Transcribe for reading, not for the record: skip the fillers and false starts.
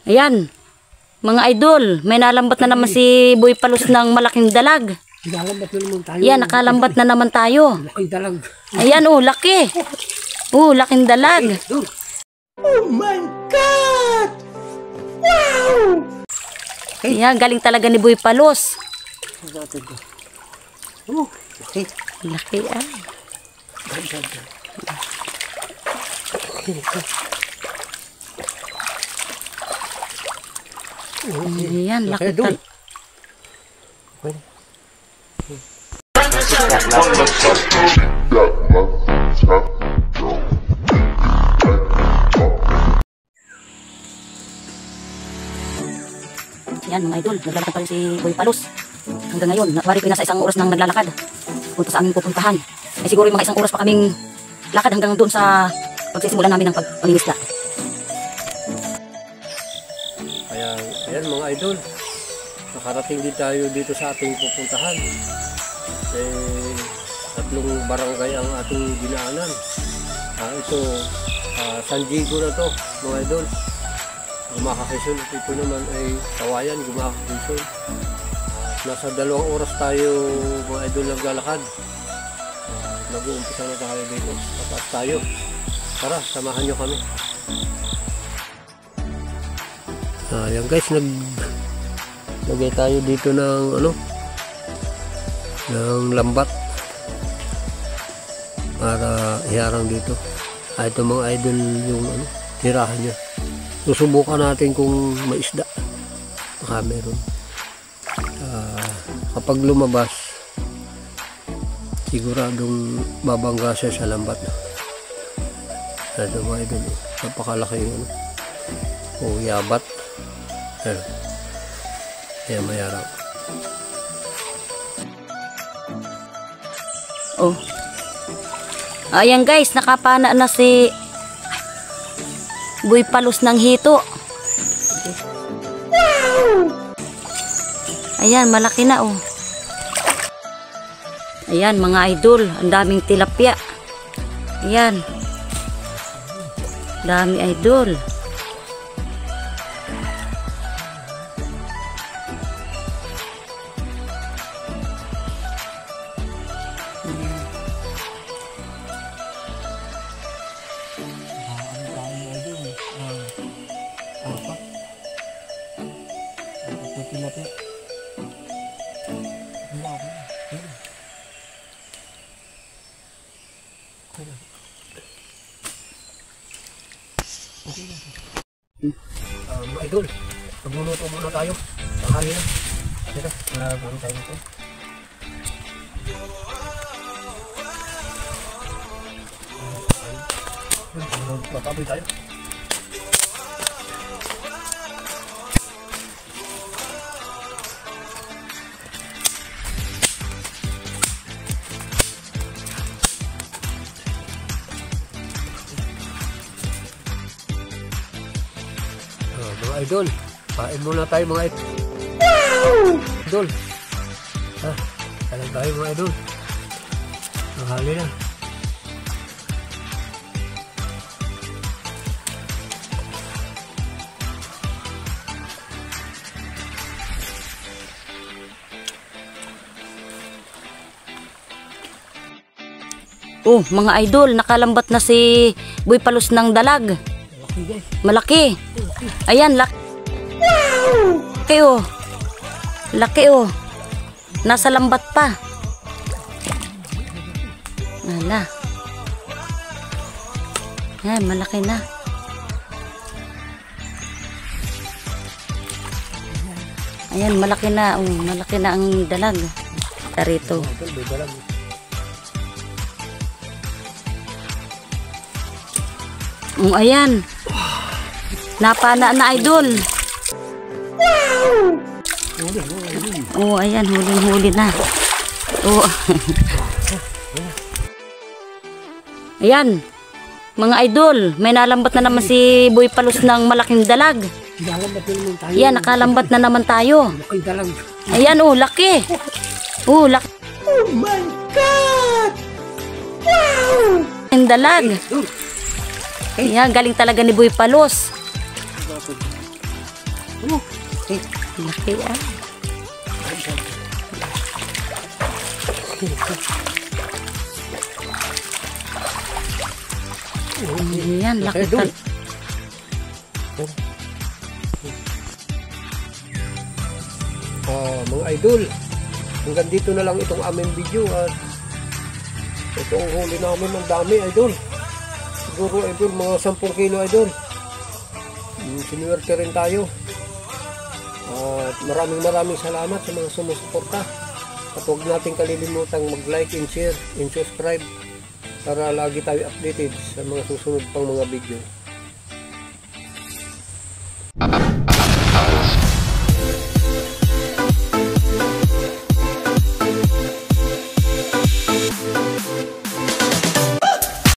Ayan, mga idol, may nalambat na naman si Boy Palos ng malaking dalag. Nakalambat na naman tayo. Ayan, nakalambat na naman tayo. Laking dalag. Ayan, oh, laki. Oh, laking dalag. Oh my God! Wow! Ayan, galing talaga ni Boy Palos. Oh, okay. Laki ay. Ayan, laki talaga. Ayan mga idol, naglalakad pa rin si Boy Palos. Hanggang ngayon, wari ko nasa isang oras nang naglalakad. Punta sa aming pupuntahan. Ay siguro yung mga isang oras pa kaming lakad hanggang doon sa pagsisimulan namin ng pagpangingisda. Ayan mga idol, nakarating din tayo dito sa ating pupuntahan. Tatlong barangay ang ating dinaanan. Ito, San Diego na to mga idol. Gumaka Quezon. Ito naman ay Kawayan, Gumaka Quezon. Nasa 2 oras tayo mga idol naglalakad. Nag-uumpisa na tayo dito. Pataas tayo. Tara, samahan nyo kami. Ayan guys, naglagay tayo dito ng ng lambat para iharang dito. Ito mga idol yung tirahan niya. Susubukan natin kung may isda. Baka meron. Kapag lumabas, siguradong babangga siya sa lambat. Ito mga idol, napakalaki yung yabat. Ayan, mayarap. Oh. Ayan guys, nakapana na si Boy Palos ng hito. Ayan, malaki na oh. Ayan mga idol, ang daming tilapia. Ayan. Dami idol. Mga idol, magluluto muna tayo. Tanghali na. Teka, nagano tayo nito. Mataboy tayo. Mga idol, kain muna tayo mga idol. Idol. Kain tayo mga idol. Tanghali na. Oh, mga idol, nakalambat na si Boy Palos ng dalag. Malaki. Ayan, laki. Laki oh. Laki oh. Nasa lambat pa. Nala. Ayan, malaki na. Ayan, malaki na. Oh, malaki na ang dalag. Tarito. Ayan. Napana na idol. Oh, ayan, huling-huli na. Oh. Ayan. Mga idol, may nalambat na naman si Boy Palos ng malaking dalag. Nakalambat na naman tayo. Ayan, nakalambat na naman tayo. Laking dalag. Ayan, oh, laki. Oh, laki. Oh my God! Wow! Ang dalag. Ayan, galing talaga ni Boy Palos. Laki ah. Ayan, laki Idol. tal. Mga idol, hanggang dito na lang itong aming video at ito ang huli namin, ang dami idol. Siguro idol, mga 10 kilo idol. Sinuwerte rin tayo. At maraming salamat sa mga sumusuporta. At huwag natin kalilimutang mag-like and share and subscribe para lagi tayo updated sa mga susunod pang mga video.